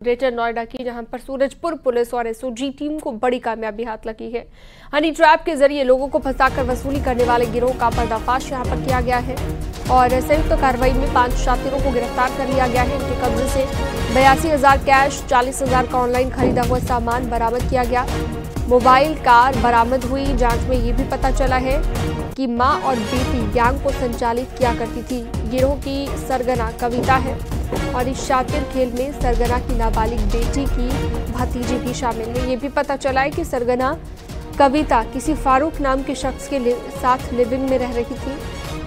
Greater Noida की, जहां पर सूरजपुर पुलिस और एसओजी टीम को बड़ी कामयाबी हाथ लगी है। हनी ट्रैप के जरिए लोगों को फंसाकर वसूली करने वाले गिरोह का पर्दाफाश यहां पर किया गया है और संयुक्त कार्रवाई में 5 शातिरों को गिरफ्तार कर लिया गया है। इनके कब्जे से 82,000 कैश, 40,000 का ऑनलाइन खरीदा हुआ सामान बरामद किया गया। मोबाइल कार बरामद हुई। जांच में ये भी पता चला है कि मां और बेटी गैंग को संचालित किया करती थी। गिरोह की सरगना कविता है और इस शातिर खेल में सरगना की नाबालिग बेटी की भतीजी भी शामिल है। ये भी पता चला है कि सरगना कविता किसी फारूक नाम के शख्स के साथ लिव इन में रह रही थी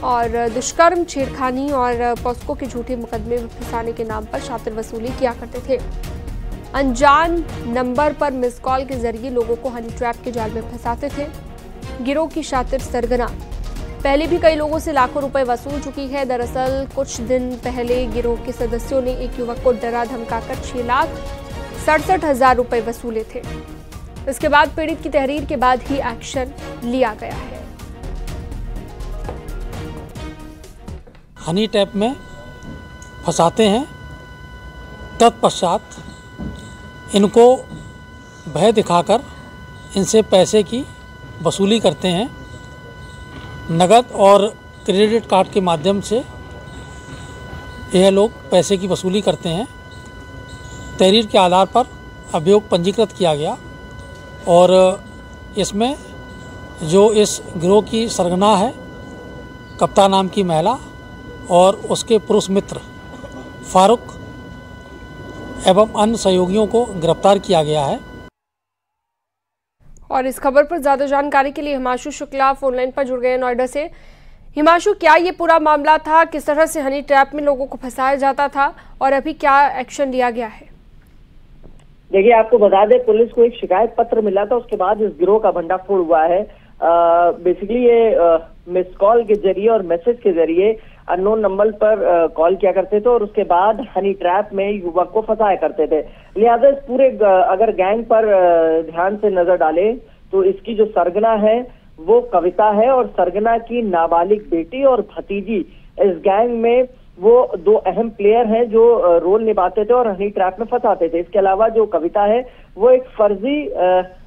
और दुष्कर्म, छेड़खानी और पॉस्को के झूठे मुकदमे में फंसाने के नाम पर शातिर वसूली किया करते थे। अनजान नंबर पर मिस कॉल के जरिए लोगों को हनी ट्रैप के जाल में फंसाते थे। गिरोह की शातिर सरगना पहले भी कई लोगों से लाखों रुपए वसूल चुकी है। दरअसल कुछ दिन पहले गिरोह के सदस्यों ने एक युवक को डरा धमकाकर 6,67,000 रुपए वसूले थे। इसके बाद पीड़ित की तहरीर के बाद ही एक्शन लिया गया है। हनी ट्रैप में फंसाते हैं, तत्पश्चात इनको भय दिखाकर इनसे पैसे की वसूली करते हैं। नगद और क्रेडिट कार्ड के माध्यम से यह लोग पैसे की वसूली करते हैं। तहरीर के आधार पर अभियोग पंजीकृत किया गया और इसमें जो इस गिरोह की सरगना है कविता नाम की महिला और उसके पुरुष मित्र फारूक एवं अन्य सहयोगियों को गिरफ्तार किया गया है। और इस खबर पर ज्यादा जानकारी के लिए हिमांशु शुक्ला फोनलाइन पर जुड़ गए नोएडा से। हिमांशु, क्या ये पूरा मामला था, किस तरह से हनी ट्रैप में लोगों को फंसाया जाता था और अभी क्या एक्शन लिया गया है? देखिए, आपको बता दें, पुलिस को एक शिकायत पत्र मिला था, उसके बाद इस गिरोह का भंडाफोड़ हुआ है। बेसिकली ये मिस कॉल के जरिए और मैसेज के जरिए अननोन नंबर पर कॉल किया करते थे और उसके बाद हनी ट्रैप में युवक को फंसाया करते थे। लिहाजा इस पूरे अगर गैंग पर ध्यान से नजर डाले तो इसकी जो सरगना है वो कविता है और सरगना की नाबालिग बेटी और भतीजी इस गैंग में वो 2 अहम प्लेयर हैं जो रोल निभाते थे और हनी ट्रैप में फंसाते थे। इसके अलावा जो कविता है वो एक फर्जी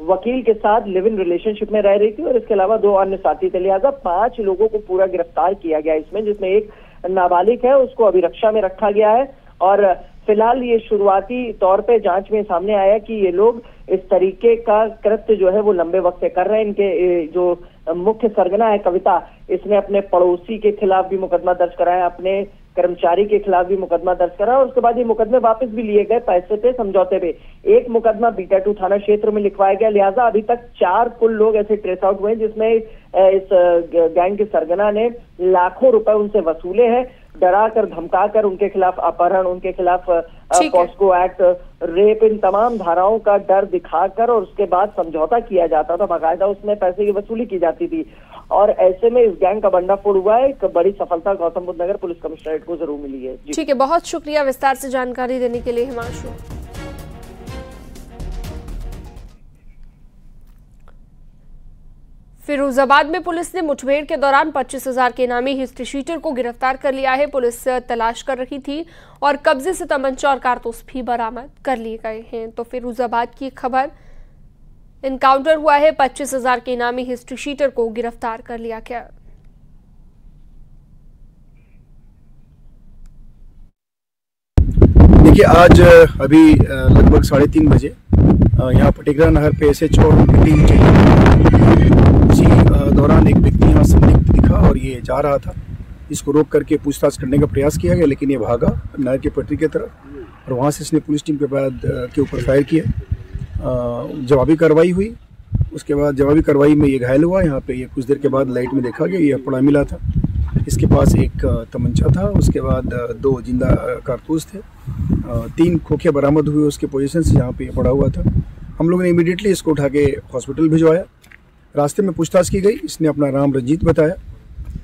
वकील के साथ लिव इन रिलेशनशिप में रह रही थी और इसके अलावा 2 अन्य साथी थे। लिहाजा 5 लोगों को पूरा गिरफ्तार किया गया इसमें, जिसमें एक नाबालिग है, उसको अभिरक्षा में रखा गया है। और फिलहाल ये शुरुआती तौर पे जांच में सामने आया कि ये लोग इस तरीके का कृत्य जो है वो लंबे वक्त से कर रहे हैं। इनके जो मुख्य सरगना है कविता, इसने अपने पड़ोसी के खिलाफ भी मुकदमा दर्ज कराया, अपने कर्मचारी के खिलाफ भी मुकदमा दर्ज करा और उसके बाद ये मुकदमे वापस भी लिए गए पैसे पे, समझौते पे। एक मुकदमा बीटा 2 थाना क्षेत्र में लिखवाया गया। लिहाजा अभी तक 4 कुल लोग ऐसे ट्रेस आउट हुए जिसमें इस गैंग के सरगना ने लाखों रुपए उनसे वसूले हैं। डराकर धमकाकर उनके खिलाफ अपहरण, उनके खिलाफ पॉस्को एक्ट, रेप, इन तमाम धाराओं का डर दिखाकर और उसके बाद समझौता किया जाता था, बाकायदा उसमें पैसे की वसूली की जाती थी। और ऐसे में इस गैंग का भंडाफोड़ हुआ है। एक बड़ी सफलता गौतम बुद्ध नगर पुलिस कमिश्नरेट को जरूर मिली है। ठीक है, बहुत शुक्रिया विस्तार से जानकारी देने के लिए हिमांशु। फिरोजाबाद में पुलिस ने मुठभेड़ के दौरान 25,000 के इनामी हिस्ट्री शीटर को गिरफ्तार कर लिया है। पुलिस तलाश कर रही थी और कब्जे से तमंचा और कारतूस भी बरामद कर लिए गए हैं। तो फिरोजाबाद की खबर, इनकाउंटर हुआ है, 25,000 के इनामी हिस्ट्री शीटर को गिरफ्तार कर लिया गया। देखिए, आज अभी लगभग 3:30 बजे यहाँ पटिकरा नहर पे SHO और उनकी टीम उसी दौरान एक व्यक्ति यहाँ संदिग्ध दिखा और ये जा रहा था। इसको रोक करके पूछताछ करने का प्रयास किया गया, लेकिन ये भागा नहर की पटरी की तरफ और वहाँ से इसने पुलिस टीम के ऊपर फायर किया। जवाबी कार्रवाई हुई। उसके बाद जवाबी कार्रवाई में ये घायल हुआ। यहाँ पे ये कुछ देर के बाद लाइट में देखा गया, ये पड़ा मिला था। इसके पास एक तमंचा था, उसके बाद 2 जिंदा कारतूस थे, 3 खोखे बरामद हुए उसके पोजीशन से जहाँ पे ये पड़ा हुआ था। हम लोगों ने इमीडिएटली इसको उठा के हॉस्पिटल भिजवाया। रास्ते में पूछताछ की गई, इसने अपना नाम रंजीत बताया।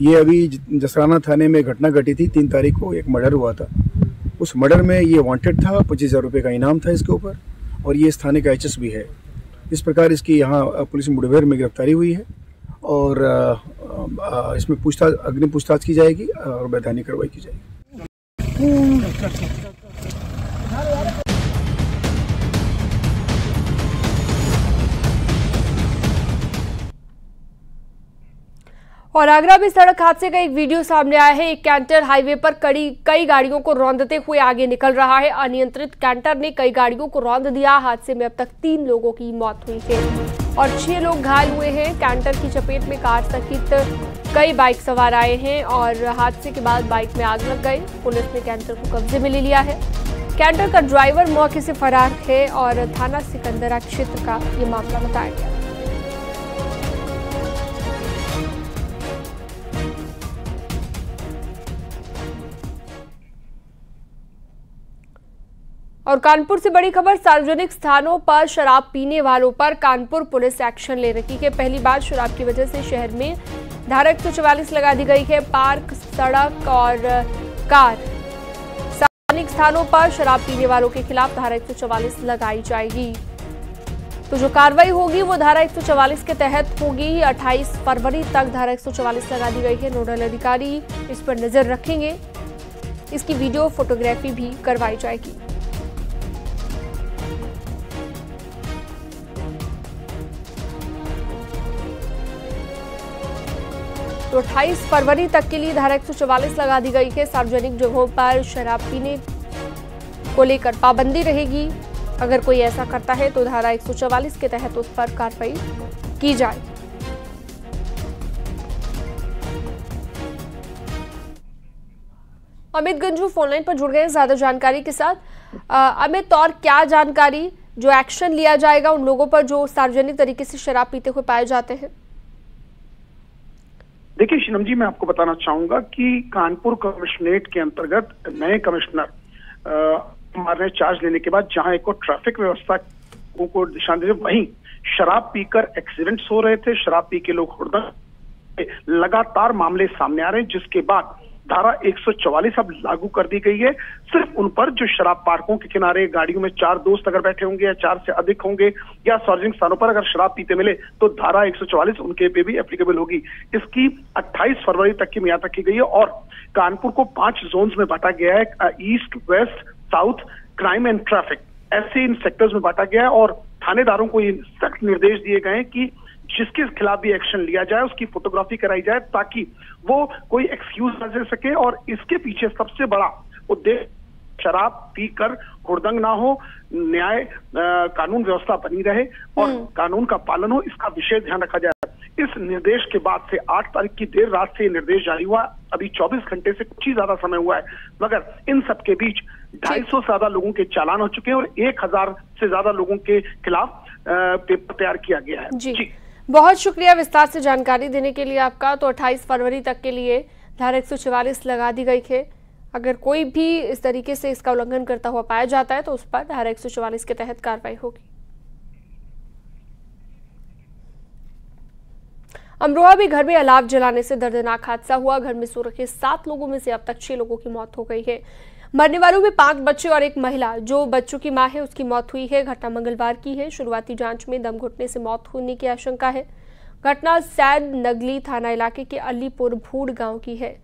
ये अभी जसराना थाने में घटना घटी थी, 3 तारीख को एक मर्डर हुआ था। उस मर्डर में ये वांटेड था, 25,000 रुपये का इनाम था इसके ऊपर और ये इस थाने का HS भी है। इस प्रकार इसकी यहाँ पुलिस मुठभेड़ में गिरफ्तारी हुई है और इसमें अग्रिम पूछताछ की जाएगी और वैधानिक कार्रवाई की जाएगी। और आगरा में सड़क हादसे का एक वीडियो सामने आया है। एक कैंटर हाईवे पर कई गाड़ियों को रौंदते हुए आगे निकल रहा है। अनियंत्रित कैंटर ने कई गाड़ियों को रौंद दिया। हादसे में अब तक 3 लोगों की मौत हुई है और 6 लोग घायल हुए हैं। कैंटर की चपेट में कार सहित कई बाइक सवार आए हैं और हादसे के बाद बाइक में आग लग गई। पुलिस ने कैंटर को कब्जे में ले लिया है। कैंटर का ड्राइवर मौके से फरार है और थाना सिकंदरा क्षेत्र का ये मामला बताया गया। और कानपुर से बड़ी खबर, सार्वजनिक स्थानों पर शराब पीने वालों पर कानपुर पुलिस एक्शन ले रही है। पहली बार शराब की वजह से शहर में धारा 144 लगा दी गई है। पार्क, सड़क और कार, सार्वजनिक स्थानों पर शराब पीने वालों के खिलाफ धारा 144 लगाई जाएगी। तो जो कार्रवाई होगी वो धारा 144 के तहत होगी। 28 फरवरी तक धारा 144 लगा दी गई है। नोडल अधिकारी इस पर नजर रखेंगे। इसकी वीडियो फोटोग्राफी भी करवाई जाएगी। तो 28 फरवरी तक के लिए धारा 144 लगा दी गई है। सार्वजनिक जगहों पर शराब पीने को लेकर पाबंदी रहेगी। अगर कोई ऐसा करता है तो धारा 144 के तहत उस पर कार्रवाई की जाए। अमित गंजू फोनलाइन पर जुड़ गए हैं ज्यादा जानकारी के साथ। अमित, और क्या जानकारी, जो एक्शन लिया जाएगा उन लोगों पर जो सार्वजनिक तरीके से शराब पीते हुए पाए जाते हैं? देखिए शीनम जी, मैं आपको बताना चाहूंगा कि कानपुर कमिश्नरेट के अंतर्गत नए कमिश्नर ने चार्ज लेने के बाद जहां एक ट्रैफिक व्यवस्था को दिशा दे, वहीं शराब पीकर एक्सीडेंट्स हो रहे थे, शराब पी के लोग हुड़दंग, लगातार मामले सामने आ रहे हैं, जिसके बाद धारा 144 अब लागू कर दी गई है। सिर्फ उन पर जो शराब पार्कों के किनारे गाड़ियों में 4 दोस्त अगर बैठे होंगे या 4 से अधिक होंगे या सार्वजनिक स्थानों पर अगर शराब पीते मिले तो धारा 144 उनके पे भी एप्लीकेबल होगी। इसकी 28 फरवरी तक की मियाद रखी गई है और कानपुर को 5 जोन्स में बांटा गया है। East, west, south, crime and traffic, ऐसे इन सेक्टर्स में बांटा गया है और थानेदारों को ये सख्त निर्देश दिए गए हैं कि जिसके खिलाफ भी एक्शन लिया जाए उसकी फोटोग्राफी कराई जाए ताकि वो कोई एक्सक्यूज न दे सके। और इसके पीछे सबसे बड़ा उद्देश्य शराब पीकर हुड़दंग ना हो, न्याय कानून व्यवस्था बनी रहे और कानून का पालन हो, इसका विशेष ध्यान रखा जाए। इस निर्देश के बाद से 8 तारीख की देर रात से निर्देश जारी हुआ। अभी 24 घंटे से कुछ ही ज्यादा समय हुआ है, मगर इन सब के बीच 250 से ज्यादा लोगों के चालान हो चुके हैं और 1000 से ज्यादा लोगों के खिलाफ पेपर तैयार किया गया है। जी, बहुत शुक्रिया विस्तार से जानकारी देने के लिए आपका। तो 28 फरवरी तक के लिए धारा 144 लगा दी गई है। अगर कोई भी इस तरीके से इसका उल्लंघन करता हुआ पाया जाता है तो उस पर धारा 144 के तहत कार्रवाई होगी। अमरोहा में घर में अलाव जलाने से दर्दनाक हादसा हुआ। घर में सो रखे 7 लोगों में से अब तक 6 लोगों की मौत हो गई है। मरने वालों में 5 बच्चे और एक महिला जो बच्चों की मां है उसकी मौत हुई है। घटना मंगलवार की है। शुरुआती जांच में दम घुटने से मौत होने की आशंका है। घटना सैद नगली थाना इलाके के अलीपुर भूड़ गांव की है।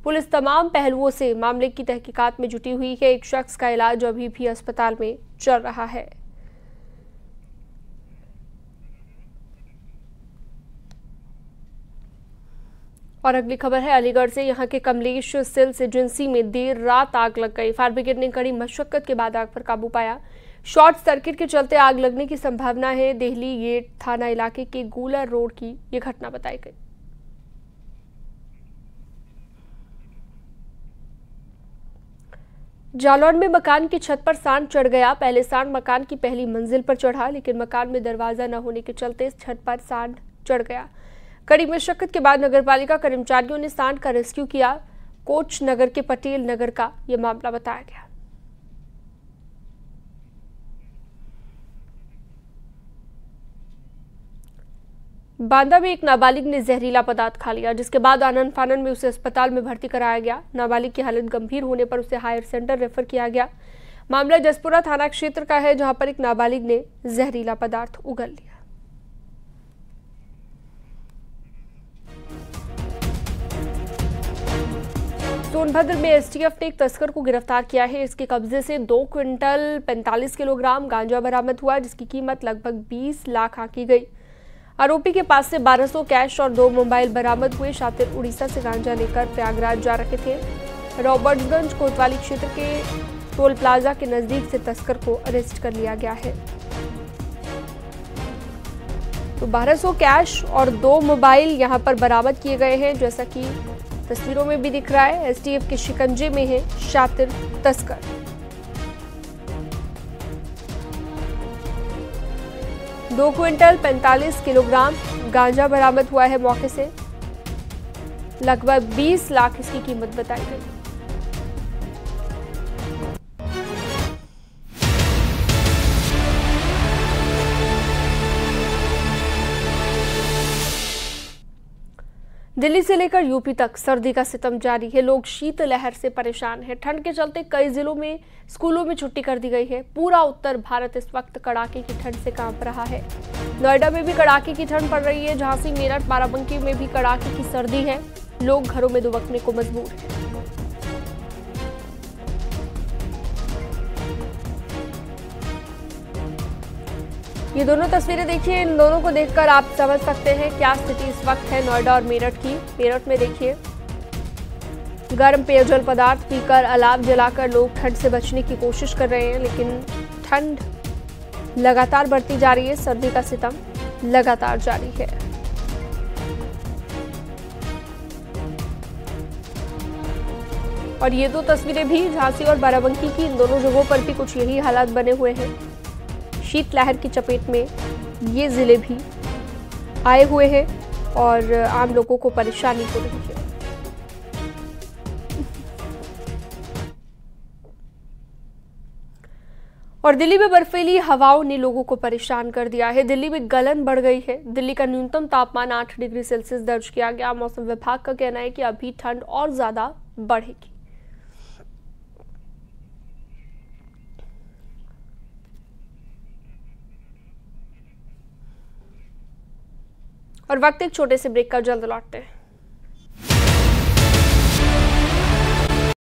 पुलिस तमाम पहलुओं से मामले की तहकीकात में जुटी हुई है। एक शख्स का इलाज अभी भी अस्पताल में चल रहा है। और अगली खबर है अलीगढ़ से। यहां के कमलेश सिल्स एजेंसी में देर रात आग लग गई। फायर ब्रिगेड ने कड़ी मशक्कत के बाद आग पर काबू पाया। शॉर्ट सर्किट के चलते आग लगने की संभावना है। देहली गेट थाना इलाके के गूलर रोड की ये घटना बताई गई। जालौन में मकान की छत पर सांड चढ़ गया। पहले सांड मकान की पहली मंजिल पर चढ़ा, लेकिन मकान में दरवाजा न होने के चलते छत पर सांड चढ़ गया। कड़ी मशक्कत के बाद नगरपालिका कर्मचारियों ने सांड का रेस्क्यू किया। कोच नगर के पटेल नगर का यह मामला बताया गया। बांदा में एक नाबालिग ने जहरीला पदार्थ खा लिया, जिसके बाद आनन फानन में उसे अस्पताल में भर्ती कराया गया। नाबालिग की हालत गंभीर होने पर उसे हायर सेंटर रेफर किया गया। मामला जसपुरा थाना क्षेत्र का है, जहां पर एक नाबालिग ने जहरीला पदार्थ उगल लिया। सोनभद्र में एसटीएफ ने एक तस्कर को गिरफ्तार किया है। इसके कब्जे से 2 क्विंटल 45 किलोग्राम गांजा बरामद हुआ, जिसकी कीमत लगभग 20 लाख आंकी गई। आरोपी के पास से 1200 कैश और 2 मोबाइल बरामद हुए। शातिर उड़ीसा से गांजा लेकर प्रयागराज जा रहे थे। रॉबर्ट्सगंज कोतवाली क्षेत्र के टोल प्लाजा के नजदीक से तस्कर को अरेस्ट कर लिया गया है। तो 1200 कैश और 2 मोबाइल यहां पर बरामद किए गए हैं। जैसा कि तस्वीरों में भी दिख रहा है, एसटीएफ के शिकंजे में है शातिर तस्कर। दो क्विंटल 45 किलोग्राम गांजा बरामद हुआ है मौके से। लगभग 20 लाख इसकी कीमत बताई गई। दिल्ली से लेकर यूपी तक सर्दी का सितम जारी है। लोग शीतलहर से परेशान हैं। ठंड के चलते कई जिलों में स्कूलों में छुट्टी कर दी गई है। पूरा उत्तर भारत इस वक्त कड़ाके की ठंड से कांप रहा है। नोएडा में भी कड़ाके की ठंड पड़ रही है। झांसी, मेरठ, बाराबंकी में भी कड़ाके की सर्दी है। लोग घरों में दुबकने को मजबूर हैं। ये दोनों तस्वीरें देखिए, इन दोनों को देखकर आप समझ सकते हैं क्या स्थिति इस वक्त है नोएडा और मेरठ की। मेरठ में देखिए, गर्म पेयजल पदार्थ पीकर अलाव जलाकर लोग ठंड से बचने की कोशिश कर रहे हैं, लेकिन ठंड लगातार बढ़ती जा रही है। सर्दी का सितम लगातार जारी है। और ये दो तस्वीरें भी झांसी और बाराबंकी की, इन दोनों जगहों पर भी कुछ यही हालात बने हुए हैं। शीतलहर की चपेट में ये जिले भी आए हुए हैं और आम लोगों को परेशानी हो रही है। और दिल्ली में बर्फीली हवाओं ने लोगों को परेशान कर दिया है। दिल्ली में गलन बढ़ गई है। दिल्ली का न्यूनतम तापमान 8 डिग्री सेल्सियस दर्ज किया गया। मौसम विभाग का कहना है कि अभी ठंड और ज्यादा बढ़ेगी। और वक्त एक छोटे से ब्रेक का, जल्द लौटते हैं।